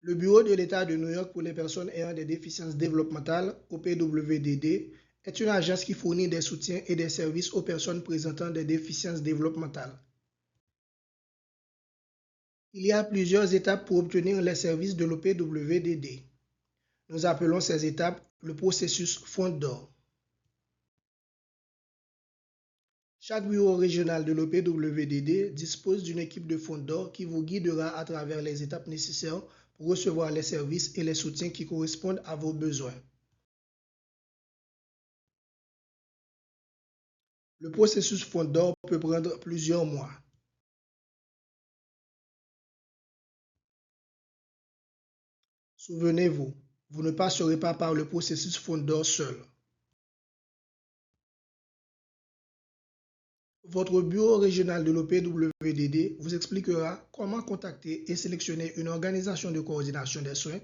Le Bureau de l'État de New York pour les personnes ayant des déficiences développementales, OPWDD, est une agence qui fournit des soutiens et des services aux personnes présentant des déficiences développementales. Il y a plusieurs étapes pour obtenir les services de l'OPWDD. Nous appelons ces étapes le processus Fonds d'or. Chaque bureau régional de l'OPWDD dispose d'une équipe de fonds d'or qui vous guidera à travers les étapes nécessaires pour recevoir les services et les soutiens qui correspondent à vos besoins. Le processus Fonds d'or peut prendre plusieurs mois. Souvenez-vous, vous ne passerez pas par le processus Fonds d'or seul. Votre bureau régional de l'OPWDD vous expliquera comment contacter et sélectionner une organisation de coordination des soins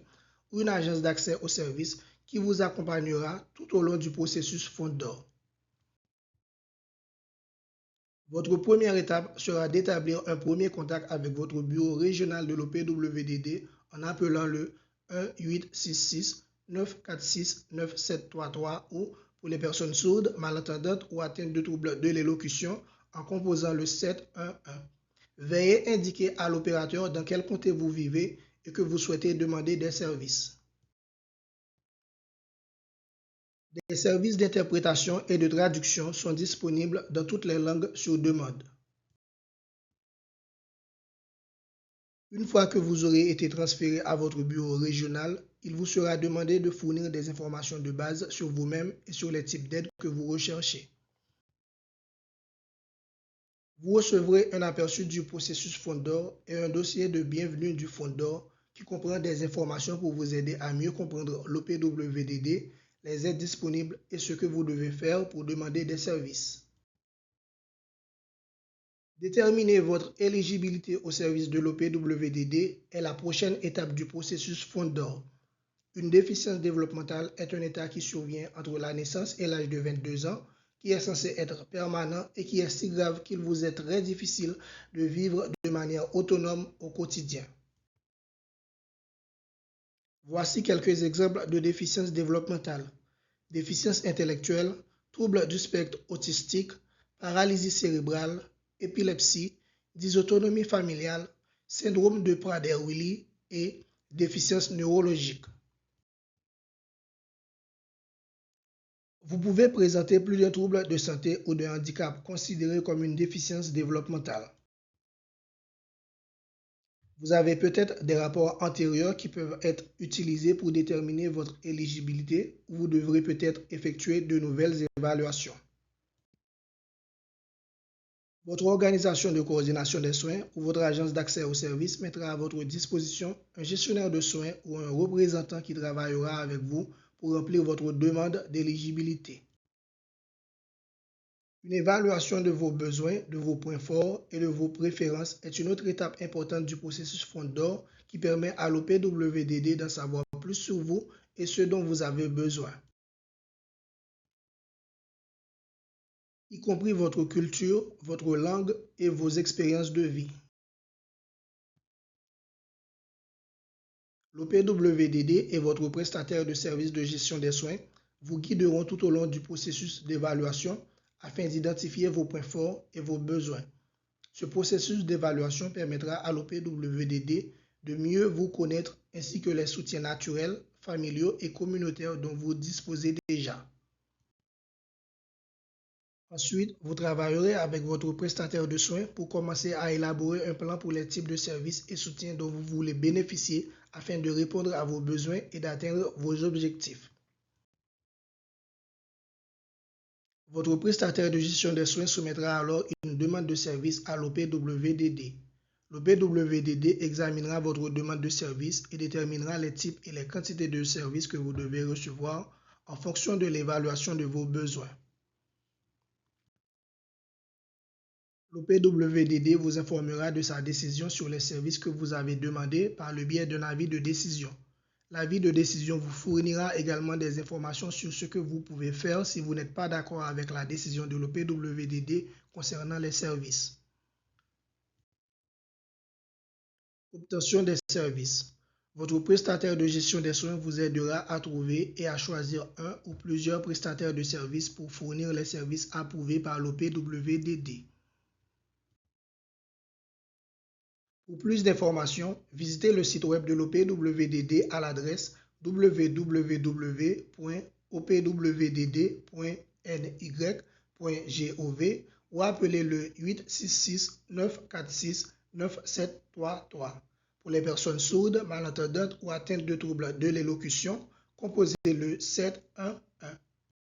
ou une agence d'accès aux services qui vous accompagnera tout au long du processus Fonds d'or. Votre première étape sera d'établir un premier contact avec votre bureau régional de l'OPWDD en appelant le 1-866-946-9733 ou, pour les personnes sourdes, malentendantes ou atteintes de troubles de l'élocution, en composant le 711. Veuillez indiquer à l'opérateur dans quel comté vous vivez et que vous souhaitez demander des services. Des services d'interprétation et de traduction sont disponibles dans toutes les langues sur demande. Une fois que vous aurez été transféré à votre bureau régional, il vous sera demandé de fournir des informations de base sur vous-même et sur les types d'aide que vous recherchez. Vous recevrez un aperçu du processus Fonds d'or et un dossier de bienvenue du Fonds d'or qui comprend des informations pour vous aider à mieux comprendre l'OPWDD, les aides disponibles et ce que vous devez faire pour demander des services. Déterminer votre éligibilité au service de l'OPWDD est la prochaine étape du processus Fonds d'or. Une déficience développementale est un état qui survient entre la naissance et l'âge de 22 ans, qui est censé être permanent et qui est si grave qu'il vous est très difficile de vivre de manière autonome au quotidien. Voici quelques exemples de déficiences développementales. Déficience intellectuelle, troubles du spectre autistique, paralysie cérébrale, épilepsie, dysautonomie familiale, syndrome de Prader-Willi et déficience neurologique. Vous pouvez présenter plus d'un trouble de santé ou d'un handicap considéré comme une déficience développementale. Vous avez peut-être des rapports antérieurs qui peuvent être utilisés pour déterminer votre éligibilité ou vous devrez peut-être effectuer de nouvelles évaluations. Votre organisation de coordination des soins ou votre agence d'accès aux services mettra à votre disposition un gestionnaire de soins ou un représentant qui travaillera avec vous pour remplir votre demande d'éligibilité. Une évaluation de vos besoins, de vos points forts et de vos préférences est une autre étape importante du processus Fonds d'or qui permet à l'OPWDD d'en savoir plus sur vous et ce dont vous avez besoin, y compris votre culture, votre langue et vos expériences de vie. L'OPWDD et votre prestataire de services de gestion des soins vous guideront tout au long du processus d'évaluation afin d'identifier vos points forts et vos besoins. Ce processus d'évaluation permettra à l'OPWDD de mieux vous connaître ainsi que les soutiens naturels, familiaux et communautaires dont vous disposez déjà. Ensuite, vous travaillerez avec votre prestataire de soins pour commencer à élaborer un plan pour les types de services et soutiens dont vous voulez bénéficier afin de répondre à vos besoins et d'atteindre vos objectifs. Votre prestataire de gestion des soins soumettra alors une demande de service à l'OPWDD. L'OPWDD examinera votre demande de service et déterminera les types et les quantités de services que vous devez recevoir en fonction de l'évaluation de vos besoins. L'OPWDD vous informera de sa décision sur les services que vous avez demandés par le biais d'un avis de décision. L'avis de décision vous fournira également des informations sur ce que vous pouvez faire si vous n'êtes pas d'accord avec la décision de l'OPWDD concernant les services. Obtention des services. Votre prestataire de gestion des soins vous aidera à trouver et à choisir un ou plusieurs prestataires de services pour fournir les services approuvés par l'OPWDD. Pour plus d'informations, visitez le site web de l'OPWDD à l'adresse www.opwdd.ny.gov ou appelez le 866 946 9733. Pour les personnes sourdes, malentendantes ou atteintes de troubles de l'élocution, composez le 71